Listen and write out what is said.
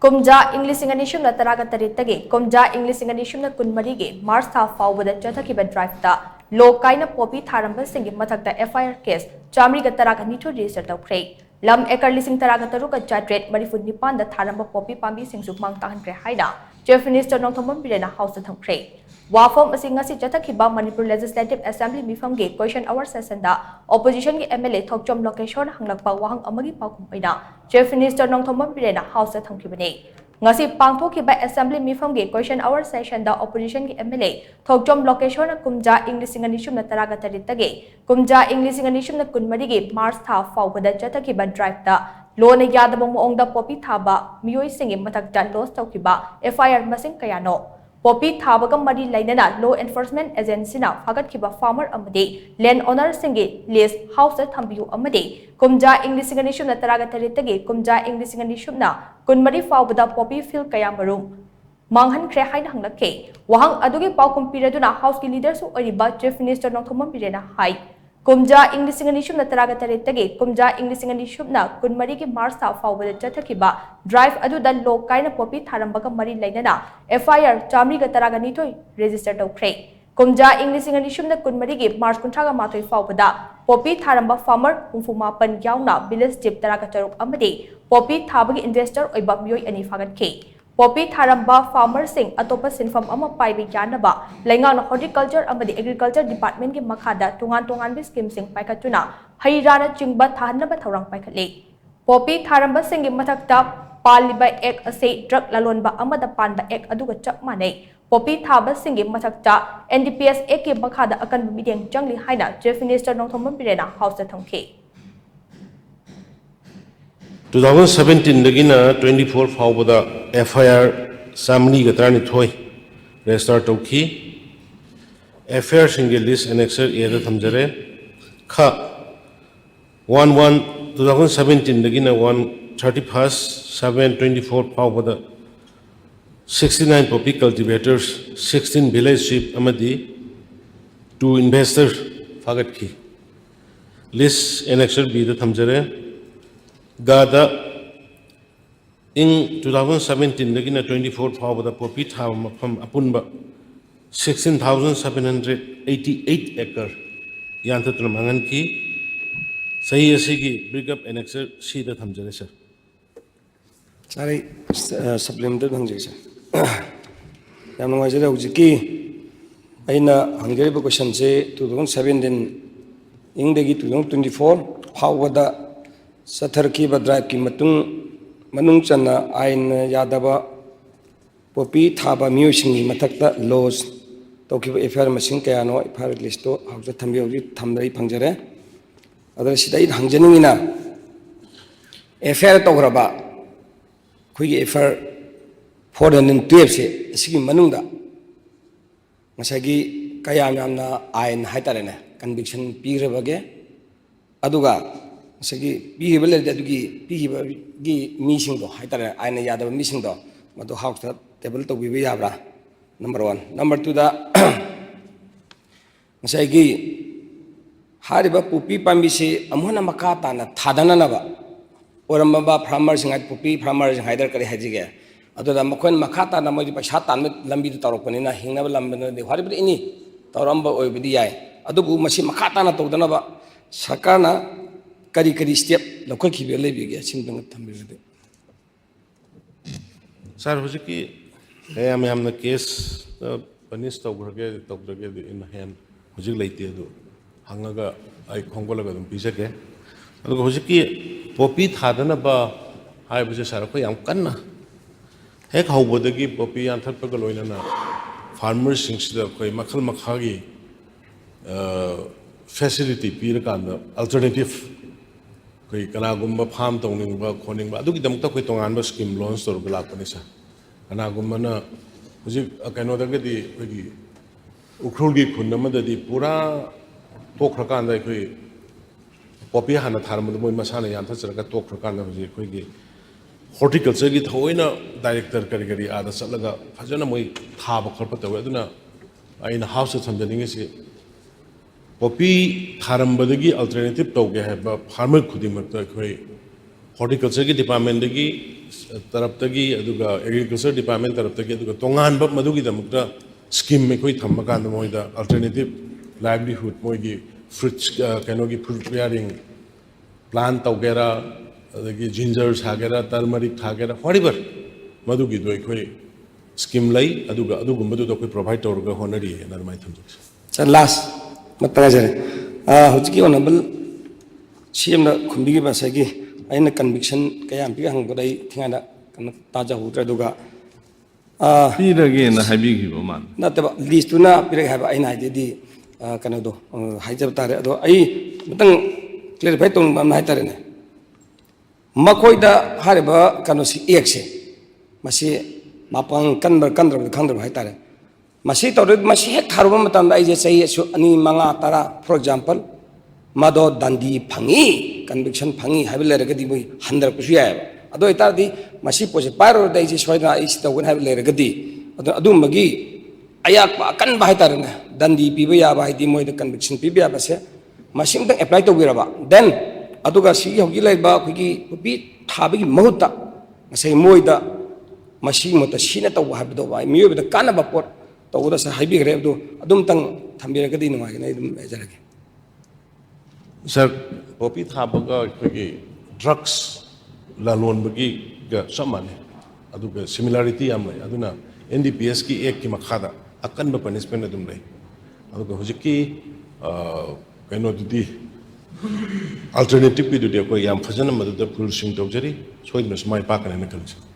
कुमजा English अनिशुम तरागा तरेतगे कुमजा English अनिशुम कुनमरीगे March था फाउबदा चथकिबा ड्राइव लो काइना पोपी थारंबा सिंगे मथक्ता एफआईआर केस चामरीगा तरागा निथु रजिस्टर तौख्रे लम एकर लिसिंग तरागा तरुका चाट्रेट मरीफु निपान दा थारंबा पोपी पांबी सिंगसु मांगताहनख्रे हाइना चीफ मिनिस्टर नोंथोंबम बिरेना हाउस थंख्रे वाफम असिंगसी चथकिबा मणिपुर लेजिस्लेटिव असेंबली मिफमगे क्वेश्चन आवर सेशन दा ऑपोजिशन के एमएलए थोकचोम लोकेशन हंगलकपा वाहंग अमगी पाकुम चीफ मिनिस्टर नोंथोंबम बिरेना हाउस थंखिबने ngasi pangthokiba assembly mifamge question hour session da opposition ki MLA thokchom location kumja english nganishum na taraga taritage kumja english nganishum na kunmari ge mars tha faubada chatakiba drive da lona yadaba moong da popi thaba miyoi singi mathak da loss taukiba FIR masing kayano popi thabaga mari lainana law enforcement agency na fagatkiba farmer amade land owner singi list house thambiu amade kumja english nganishum na taraga taritage kumja english nganishum na kunmari faubada poppy field kayamarum manghan khre haina hanglake wahang adugi paukum piraduna house ki leader su oriba chief minister nongthomam pirena hai kumja english nganishum na taraga taritage kumja english nganishum na kunmari ki mars ta faubada chathakiba drive adu da lo kaina poppy tharambaga mari lainana FIR chamri ga taraga nithoi register tawkhre kumja english nganishum na kunmari ki mars kuntraga mathoi faubada poppy tharamba farmer humfuma pan yauna village tip taraga taruk amade poppy thabagi investor oiba miyoi ani fagatke poppy tharamba farmer sing atopa sinfam ama paibi yanaba laingang na horticulture amadi agriculture department ki makhada tungan bi scheme sing paikatuna hairana chingba thanaba thorang paikhatle poppy tharamba sing gi mathakta paliba ek ase drug lalonba amada panba ek aduga chap manai poppy thaba sing gi mathakta NDPS ek ki makhada akan mideng jangli haina chief minister nongthomam birena house ta thongke 2017 dagina 24 faubada FIR samli gatrani thoi register tauki FIR single list annexer eda thamjare kha 2017 dagina 31st 7/24 faubada 69 poppy cultivators 16 village sheep amadi 2 investors fagat ki list annexer b da thamjare Gada in 2017 dagina 24 faubada poppy thaba from apunba 16,788 acre yantatuna mangan ki sahi asigi break up annexer c da thamjare sir sorry supplementary bangje sir yam ngai jare hujiki aina hangere ba question se 2017 ing dagi 2024 faubada Sathar ki drive ki manung chana ain yadaba poppy thaba musing mathakta laws toki FIR masing kaya no FIR list to hausa thambi thamdai phangjare adar sidai hangjaning ina FIR tograba khuigi FIR 412 se sigi manungda masagi kaya namna ain haitarene conviction pirabage aduga segi bihibele adugi bihibagi meeting do haitare aina yadaba meeting do madu house ta table to bibi yabra number 1 number 2 da segi hariba poppy pambi se amhona makata na thadana na ba oramba farmer singa poppy farmer haidar kare hajige adoda makon makata na moi paisa tan lambi do tarokoni na hingna lambana de hariba ini taramba oibidi yai adubu masi makata na todana ba sakarna kari step lokal ki bele bi ge sim dang tham bi de sir hojiki am na case panis tograge in hand hojik leite do hangaga ai khongolaga dum bisake adu hojiki poppy thadana ba hai buje sar ko yam kanna hek hawbodagi poppy anthar pa loina na farmer singda koi makhal makhagi facility pir kan alternative koi kana gumba farm tongning ba khoning ba adugi damta koi tongan ba scheme launch tor bla koni sa kana gumba na huji kano da di koi ukhrul gi khunna ma di pura tokra kan da koi poppy hana tharma moi masana yan tha chara ka tokra kan da huji koi gi horticulture gi thoina director kari ada salaga phajana moi thaba khorpa tawe aduna aina house thamjaning si poppy tharambadagi alternative tauge hai ba farmer khudimak ta khoi horticulture ki department dagi तरफ्तगी agriculture department तरफ्तगी तोान मधुगीदमक्ता scheme अखोई थम्मकान मोइदा alternative livelihood मोइगी fruits कनोगी fruit bearing plan तौगेरा अदगी जिंजर सागेरा टर्मरिक थागेरा व्हाटएवर मधुगीदो अखोई स्कीम लाई अदुगुम्बदो अखोई प्रोवाइड तौरगा होनरी है नरमाई थमजक सर लास्ट मतंगा जरे हुजकी ऑनरेबल सीएम ना खुंबी बसगी अइना कन्विक्शन कया पी हंगदai थिंगाना कन ताजा हुद्रा दुगा पीरगे ना हाइबिगिबो मान नतबा लिस्टुना पिरे हाबा अइना हाइदि कनदो हाइजब तारे अदो अइ मतंग क्लियरफाई तोंग बम हाइतारे ने मकोइदा हारेबा कनोसी एक्से मसी मापंग कंद्र खंद्र हाइतारे मसी तौर मसी हेक थारुबा मतम आइजे सही अनि मंगा तारा फॉर एग्जांपल मदो दंडी फंगी कन्विक्शन फंगी हाइबे लेरगदी मोइ हंदर कुसु याय अदो इतारदी मसी पोजे पारो दैजे सोइना इस तौगन हाइबे लेरगदी अदो अदुमगी अयाक अकन बाहाइतारने दंडी पीबे याबा हाइदि मोइ द कन्विक्शन पीबे याबासे मसिंग तक अप्लाई तौबिरबा देन अदुगा सी होगी लेबा खुगी पी थाबगी महुता मसै मोइदा मसी मत सीना तौ हाइबदो बाय मियोबे द कानबा पोट तौदा स हाइबिगरे अदो अदुम तंग थंबिरगदी नुवागने अदुम एजरगे सर पॉपी थाबगा अखोई ड्रग्स लालोनबगी समाने अदुगा सिमिलरिटी याम लay अदुना एनडीपीएस की एक की मखादा अकनब पनिशमेंट अदुम लay अदुगा हुजिकी कइनोदुदी अल्टरनेटिव की दुदी अखोई याम फजन मदद फुल सिंग तौजरी सोइदन समाय पाकने न खलसे